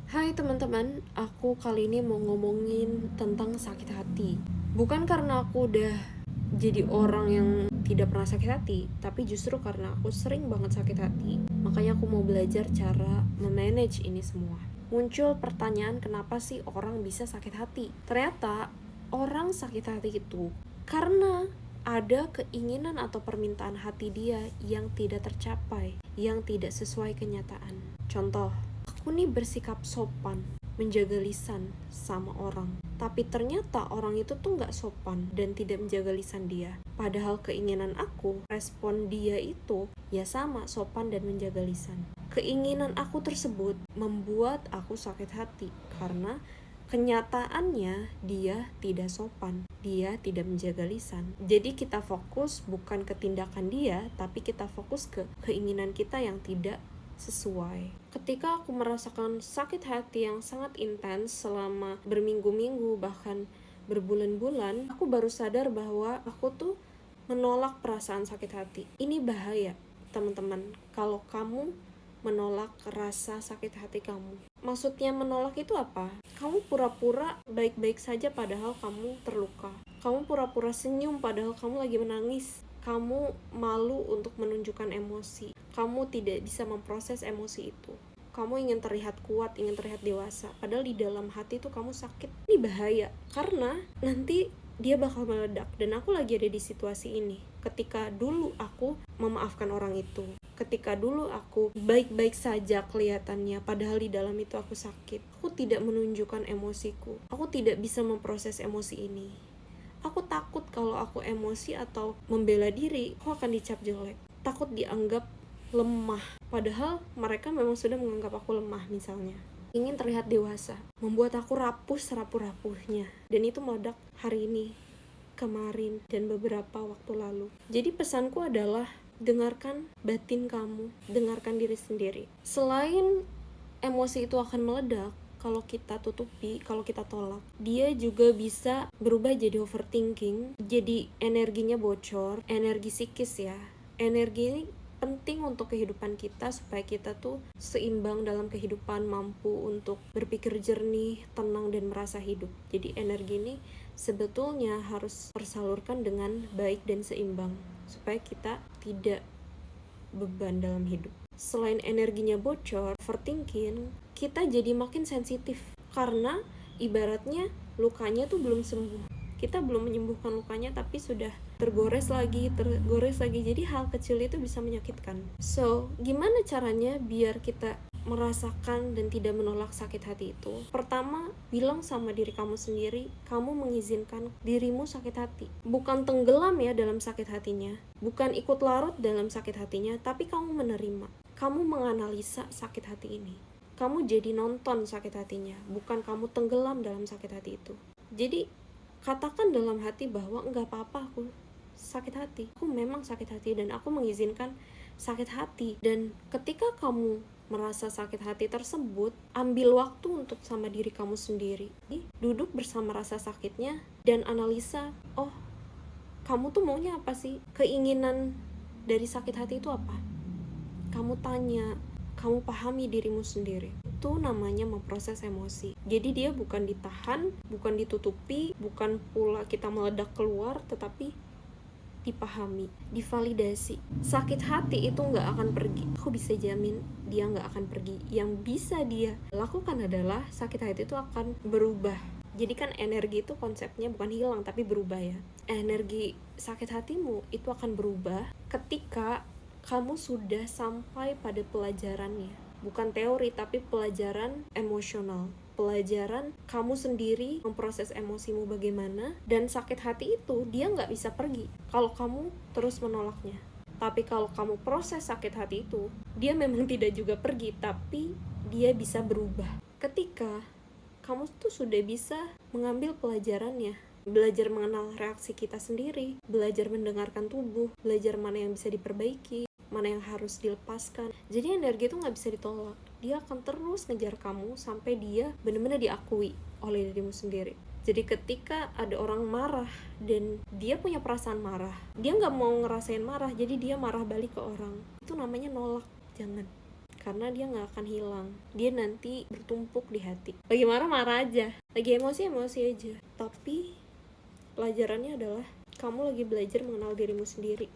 Hai teman-teman, aku kali ini mau ngomongin tentang sakit hati. Bukan karena aku udah jadi orang yang tidak pernah sakit hati, tapi justru karena aku sering banget sakit hati. Makanya aku mau belajar cara memanage ini semua. Muncul pertanyaan kenapa sih orang bisa sakit hati? Ternyata orang sakit hati itu karena ada keinginan atau permintaan hati dia yang tidak tercapai, yang tidak sesuai kenyataan. Contoh, aku nih bersikap sopan, menjaga lisan sama orang, tapi ternyata orang itu tuh gak sopan dan tidak menjaga lisan dia. Padahal keinginan aku, respon dia itu ya sama, sopan dan menjaga lisan. Keinginan aku tersebut membuat aku sakit hati karena kenyataannya dia tidak sopan, dia tidak menjaga lisan. Jadi kita fokus bukan ke tindakan dia, tapi kita fokus ke keinginan kita yang tidak sesuai. Ketika aku merasakan sakit hati yang sangat intens selama berminggu-minggu bahkan berbulan-bulan, aku baru sadar bahwa aku tuh menolak perasaan sakit hati. Ini bahaya, teman-teman. Kalau kamu menolak rasa sakit hati kamu. Maksudnya menolak itu apa? Kamu pura-pura baik-baik saja padahal kamu terluka. Kamu pura-pura senyum padahal kamu lagi menangis. Kamu malu untuk menunjukkan emosi. Kamu tidak bisa memproses emosi itu. Kamu ingin terlihat kuat, ingin terlihat dewasa. Padahal di dalam hati tuh kamu sakit. Ini bahaya. Karena nanti dia bakal meledak. Dan aku lagi ada di situasi ini. Ketika dulu aku memaafkan orang itu. Ketika dulu aku baik-baik saja kelihatannya, padahal di dalam itu aku sakit. Aku tidak menunjukkan emosiku. Aku tidak bisa memproses emosi ini. Aku takut kalau aku emosi atau membela diri, aku akan dicap jelek. Takut dianggap lemah. Padahal mereka memang sudah menganggap aku lemah misalnya. Ingin terlihat dewasa, membuat aku rapuh serapuh-rapuhnya. Dan itu meledak hari ini, kemarin, dan beberapa waktu lalu. Jadi pesanku adalah dengarkan batin kamu, dengarkan diri sendiri. Selain emosi itu akan meledak, kalau kita tutupi, kalau kita tolak, dia juga bisa berubah jadi overthinking, jadi energinya bocor, energi psikis ya. Energi ini penting untuk kehidupan kita supaya kita tuh seimbang dalam kehidupan, mampu untuk berpikir jernih, tenang, dan merasa hidup. Jadi energi ini sebetulnya harus tersalurkan dengan baik dan seimbang supaya kita tidak beban dalam hidup. Selain energinya bocor, overthinking, kita jadi makin sensitif karena ibaratnya lukanya tuh belum sembuh. Kita belum menyembuhkan lukanya tapi sudah tergores lagi. Jadi hal kecil itu bisa menyakitkan. So, gimana caranya biar kita merasakan dan tidak menolak sakit hati itu? Pertama, bilang sama diri kamu sendiri, kamu mengizinkan dirimu sakit hati. Bukan tenggelam ya dalam sakit hatinya, bukan ikut larut dalam sakit hatinya, tapi kamu menerima. Kamu menganalisa sakit hati ini. Kamu jadi nonton sakit hatinya, bukan kamu tenggelam dalam sakit hati itu. Jadi, katakan dalam hati bahwa enggak apa-apa aku sakit hati. Aku memang sakit hati dan aku mengizinkan sakit hati. Dan ketika kamu merasa sakit hati tersebut, ambil waktu untuk sama diri kamu sendiri. Duduk bersama rasa sakitnya dan analisa, oh, kamu tuh maunya apa sih? Keinginan dari sakit hati itu apa? Kamu tanya, kamu pahami dirimu sendiri. Itu namanya memproses emosi. Jadi dia bukan ditahan, bukan ditutupi, bukan pula kita meledak keluar, tetapi dipahami, divalidasi. Sakit hati itu gak akan pergi. Aku bisa jamin dia gak akan pergi. Yang bisa dia lakukan adalah sakit hati itu akan berubah. Jadi kan energi itu konsepnya bukan hilang tapi berubah ya. Energi sakit hatimu itu akan berubah ketika kamu sudah sampai pada pelajarannya. Bukan teori tapi pelajaran emosional. Pelajaran kamu sendiri memproses emosimu bagaimana, dan sakit hati itu dia nggak bisa pergi kalau kamu terus menolaknya. Tapi kalau kamu proses sakit hati itu, dia memang tidak juga pergi, tapi dia bisa berubah. Ketika kamu tuh sudah bisa mengambil pelajarannya, belajar mengenal reaksi kita sendiri, belajar mendengarkan tubuh, belajar mana yang bisa diperbaiki, mana yang harus dilepaskan. Jadi energi itu nggak bisa ditolak. Dia akan terus ngejar kamu sampai dia benar-benar diakui oleh dirimu sendiri. Jadi ketika ada orang marah dan dia punya perasaan marah, dia nggak mau ngerasain marah, jadi dia marah balik ke orang. Itu namanya nolak. Jangan. karena dia nggak akan hilang. Dia nanti bertumpuk di hati. Lagi marah-marah aja, lagi emosi aja. Tapi pelajarannya adalah kamu lagi belajar mengenal dirimu sendiri.